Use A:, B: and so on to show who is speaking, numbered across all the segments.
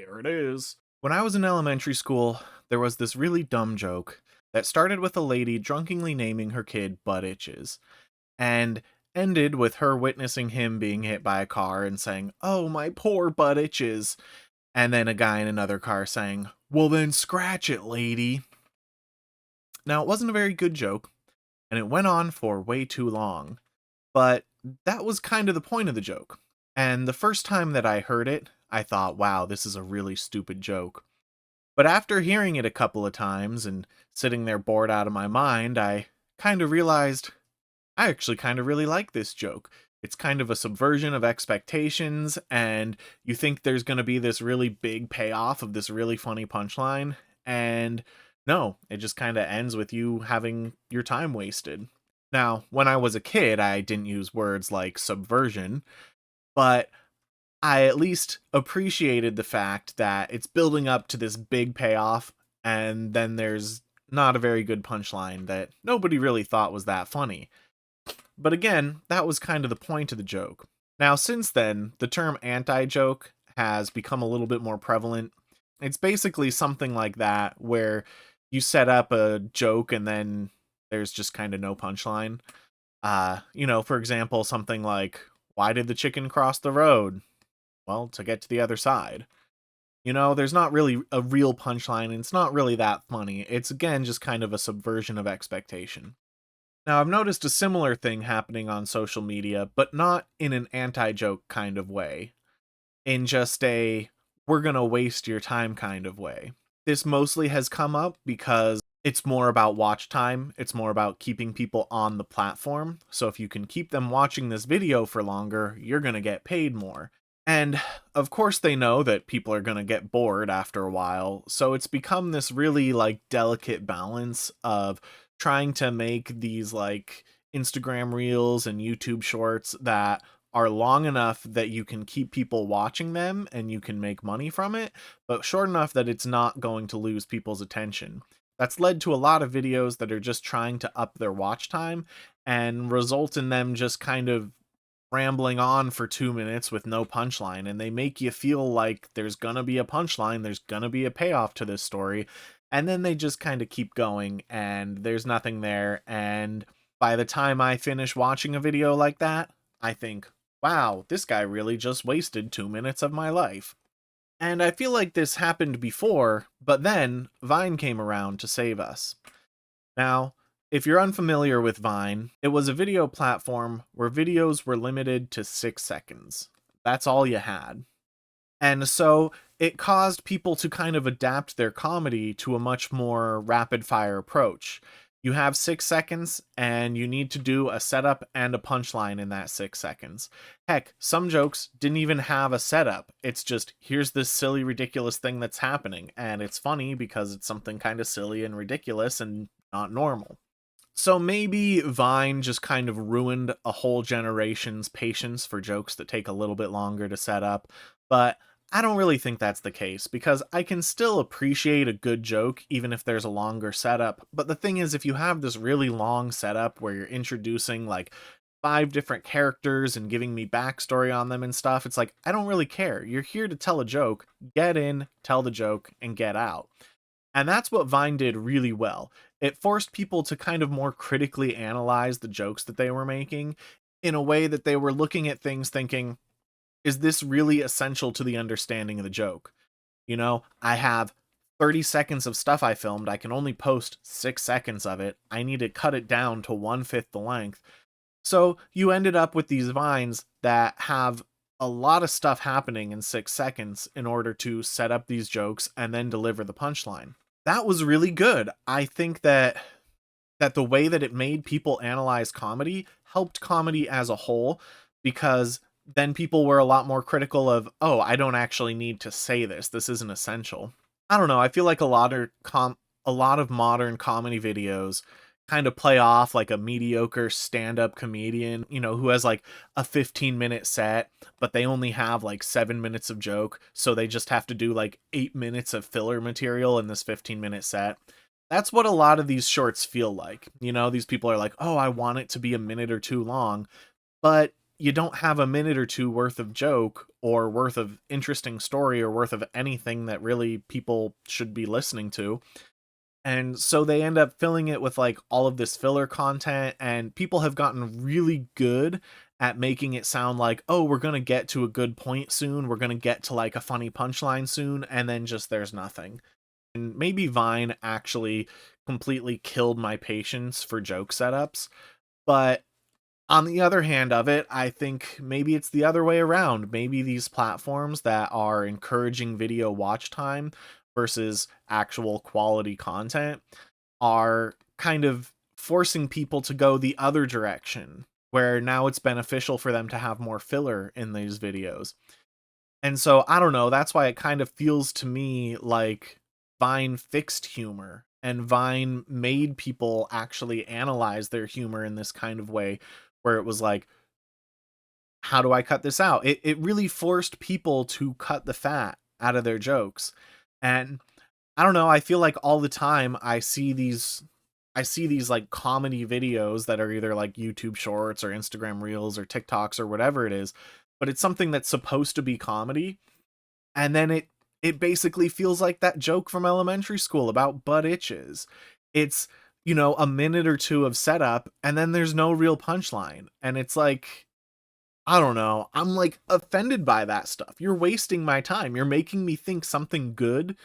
A: Here it is. When I was in elementary school, there was this really dumb joke that started with a lady drunkenly naming her kid Butt Itches, and ended with her witnessing him being hit by a car and saying, "Oh, my poor butt itches." And then a guy in another car saying, "Well, then scratch it, lady." Now, it wasn't a very good joke, and it went on for way too long, but that was kind of the point of the joke. And the first time that I heard it, I thought, wow, this is a really stupid joke. But after hearing it a couple of times and sitting there bored out of my mind, I kind of realized I actually kind of really like this joke. It's kind of a subversion of expectations, and you think there's going to be this really big payoff of this really funny punchline, and no, it just kind of ends with you having your time wasted. Now, when I was a kid, I didn't use words like subversion, but I at least appreciated the fact that it's building up to this big payoff, and then there's not a very good punchline that nobody really thought was that funny. But again, that was kind of the point of the joke. Now, since then, the term anti-joke has become a little bit more prevalent. It's basically something like that, where you set up a joke and then there's just kind of no punchline. For example, something like, "Why did the chicken cross the road?" Well, to get to the other side. There's not really a real punchline, and it's not really that funny. It's again just kind of a subversion of expectation. Now, I've noticed a similar thing happening on social media, but not in an anti-joke kind of way. In just a "we're gonna waste your time" kind of way. This mostly has come up because it's more about watch time. It's more about keeping people on the platform. So if you can keep them watching this video for longer, you're gonna get paid more. And of course they know that people are going to get bored after a while, so it's become this really delicate balance of trying to make these Instagram reels and YouTube shorts that are long enough that you can keep people watching them and you can make money from it, but short enough that it's not going to lose people's attention. That's led to a lot of videos that are just trying to up their watch time and result in them just kind of rambling on for 2 minutes with no punchline, and they make you feel like there's gonna be a punchline, there's gonna be a payoff to this story, and then they just kind of keep going and there's nothing there. And by the time I finish watching a video like that, I think, wow, this guy really just wasted 2 minutes of my life. And I feel like this happened before, but then Vine came around to save us. Now, if you're unfamiliar with Vine, it was a video platform where videos were limited to 6 seconds. That's all you had. And so it caused people to kind of adapt their comedy to a much more rapid fire approach. You have 6 seconds and you need to do a setup and a punchline in that 6 seconds. Heck, some jokes didn't even have a setup. It's just, here's this silly, ridiculous thing that's happening. And it's funny because it's something kind of silly and ridiculous and not normal. So maybe Vine just kind of ruined a whole generation's patience for jokes that take a little bit longer to set up, but I don't really think that's the case, because I can still appreciate a good joke even if there's a longer setup. But the thing is, if you have this really long setup where you're introducing like 5 different characters and giving me backstory on them and stuff, it's like, I don't really care. You're here to tell a joke, get in, tell the joke, and get out. And that's what Vine did really well. It forced people to kind of more critically analyze the jokes that they were making in a way that they were looking at things thinking, is this really essential to the understanding of the joke? I have 30 seconds of stuff I filmed. I can only post 6 seconds of it. I need to cut it down to 1/5 the length. So you ended up with these Vines that have a lot of stuff happening in 6 seconds in order to set up these jokes and then deliver the punchline. That was really good. I think that the way that it made people analyze comedy helped comedy as a whole, because then people were a lot more critical of, oh, I don't actually need to say this. This isn't essential. I don't know. I feel like a lot of modern comedy videos kind of play off like a mediocre stand-up comedian, who has like a 15-minute set, but they only have like 7 minutes of joke, so they just have to do like 8 minutes of filler material in this 15-minute set. That's what a lot of these shorts feel like. These people are like, "Oh, I want it to be a minute or two long," but you don't have a minute or two worth of joke or worth of interesting story or worth of anything that really people should be listening to. And so they end up filling it with like all of this filler content, and people have gotten really good at making it sound like, oh, we're going to get to a good point soon. We're going to get to like a funny punchline soon. And then just there's nothing. And maybe Vine actually completely killed my patience for joke setups. But on the other hand of it, I think maybe it's the other way around. Maybe these platforms that are encouraging video watch time versus actual quality content are kind of forcing people to go the other direction, where now it's beneficial for them to have more filler in these videos. And so I don't know, that's why it kind of feels to me like Vine fixed humor and Vine made people actually analyze their humor in this kind of way, where it was like, how do I cut this out? It really forced people to cut the fat out of their jokes. And I don't know, I feel like all the time I see these like comedy videos that are either like YouTube shorts or Instagram reels or TikToks or whatever it is, but it's something that's supposed to be comedy, and then it basically feels like that joke from elementary school about butt itches. It's, a minute or two of setup and then there's no real punchline. And it's like, I don't know. I'm like offended by that stuff. You're wasting my time. You're making me think something good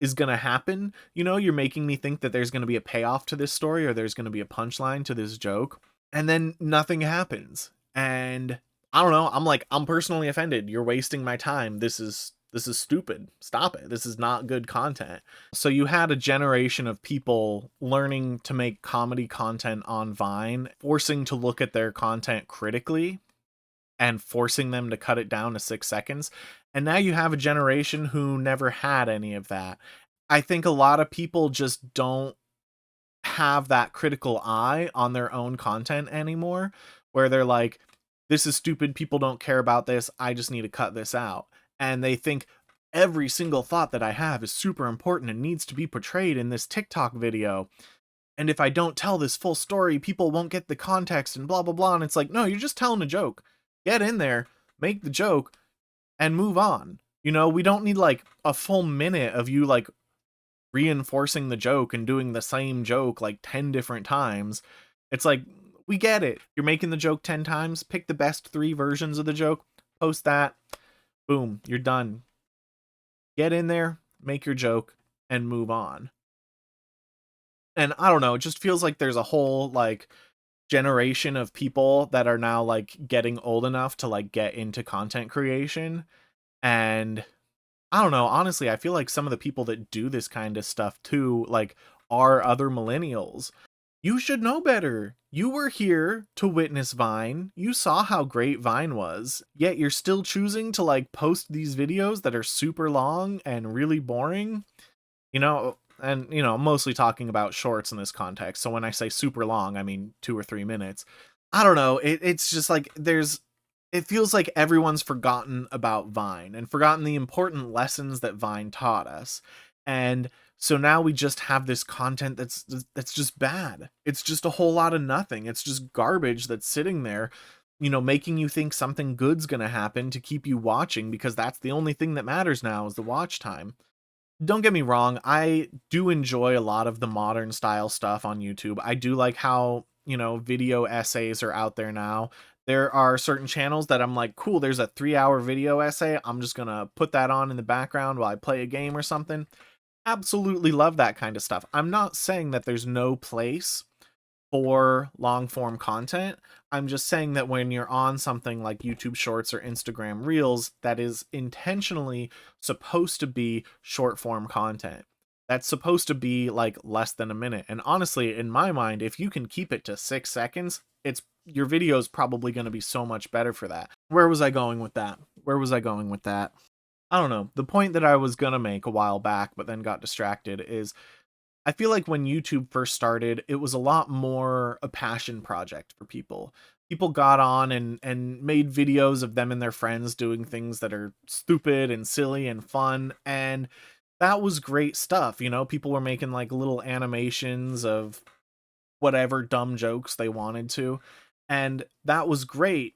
A: is going to happen. You're making me think that there's going to be a payoff to this story or there's going to be a punchline to this joke. And then nothing happens. And I don't know. I'm personally offended. You're wasting my time. This is stupid. Stop it. This is not good content. So you had a generation of people learning to make comedy content on Vine, forcing to look at their content critically and forcing them to cut it down to 6 seconds. And now you have a generation who never had any of that. I think a lot of people just don't have that critical eye on their own content anymore, where they're like, this is stupid, people don't care about this, I just need to cut this out. And they think every single thought that I have is super important and needs to be portrayed in this TikTok video. And if I don't tell this full story, people won't get the context and blah blah blah. And it's like, no, you're just telling a joke. Get in there, make the joke, and move on. We don't need like a full minute of you like reinforcing the joke and doing the same joke like 10 different times. It's like, we get it. You're making the joke 10 times. Pick the best 3 versions of the joke, post that. Boom, you're done. Get in there, make your joke, and move on. And I don't know, it just feels like there's a whole like generation of people that are now like getting old enough to like get into content creation. And I don't know, honestly, I feel like some of the people that do this kind of stuff too, like, are other millennials. You should know better. You were here to witness Vine. You saw how great Vine was, yet you're still choosing to like post these videos that are super long and really boring. I'm mostly talking about shorts in this context. So when I say super long, I mean 2 or 3 minutes. I don't know. It's just like it feels like everyone's forgotten about Vine and forgotten the important lessons that Vine taught us. And so now we just have this content that's just bad. It's just a whole lot of nothing. It's just garbage that's sitting there, making you think something good's going to happen to keep you watching, because that's the only thing that matters now is the watch time. Don't get me wrong, I do enjoy a lot of the modern style stuff on YouTube. I do like how, video essays are out there now. There are certain channels that I'm like, cool, there's a 3-hour video essay. I'm just gonna put that on in the background while I play a game or something. Absolutely love that kind of stuff. I'm not saying that there's no place for long form content. I'm just saying that when you're on something like YouTube Shorts or Instagram Reels that is intentionally supposed to be short form content, that's supposed to be like less than a minute. And honestly, in my mind, if you can keep it to 6 seconds, it's your video is probably going to be so much better for that. Where was I going with that? I don't know. The point that I was going to make a while back, but then got distracted, is I feel like when YouTube first started, it was a lot more a passion project for people. People got on and made videos of them and their friends doing things that are stupid and silly and fun, and that was great stuff. People were making like little animations of whatever dumb jokes they wanted to, and that was great.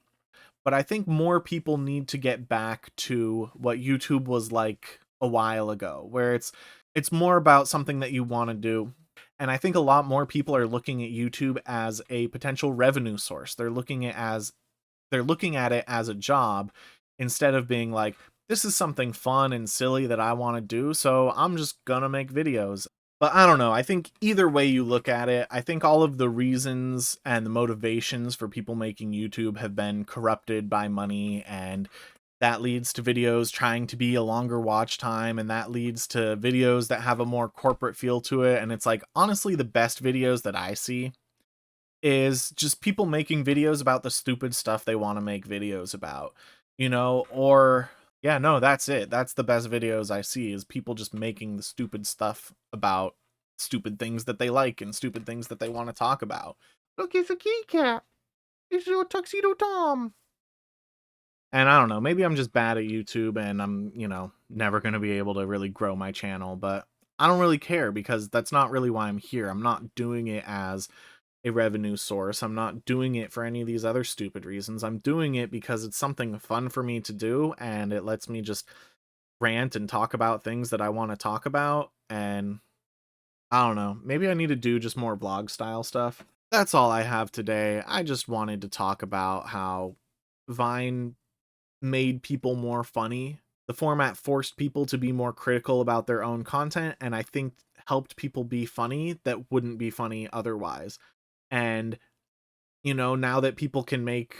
A: but I think more people need to get back to what YouTube was like a while ago, where it's more about something that you want to do. And I think a lot more people are looking at YouTube as a potential revenue source. They're looking at it as a job instead of being like, this is something fun and silly that I want to do, so I'm just gonna make videos. But I don't know. I think either way you look at it, I think all of the reasons and the motivations for people making YouTube have been corrupted by money, and that leads to videos trying to be a longer watch time, and that leads to videos that have a more corporate feel to it. And it's like, honestly, the best videos that I see is just people making videos about the stupid stuff they want to make videos about, or yeah, no, that's it. That's the best videos I see, is people just making the stupid stuff about stupid things that they like and stupid things that they want to talk about. Look, it's a kitty cat. It's your tuxedo Tom. And I don't know, maybe I'm just bad at YouTube and I'm, never going to be able to really grow my channel, but I don't really care because that's not really why I'm here. I'm not doing it as a revenue source. I'm not doing it for any of these other stupid reasons. I'm doing it because it's something fun for me to do, and it lets me just rant and talk about things that I want to talk about. And I don't know, maybe I need to do just more blog style stuff. That's all I have today. I just wanted to talk about how Vine made people more funny. The format forced people to be more critical about their own content, and I think helped people be funny that wouldn't be funny otherwise. And now that people can make,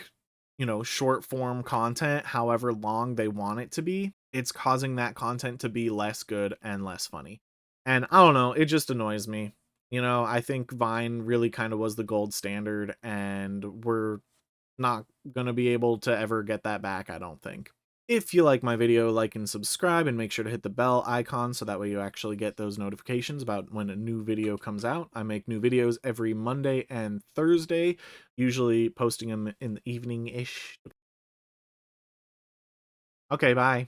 A: short form content however long they want it to be, it's causing that content to be less good and less funny. And I don't know, it just annoys me. I think Vine really kind of was the gold standard, and we're not going to be able to ever get that back, I don't think. If you like my video, like and subscribe, and make sure to hit the bell icon so that way you actually get those notifications about when a new video comes out. I make new videos every Monday and Thursday, usually posting them in the evening-ish. Okay, bye.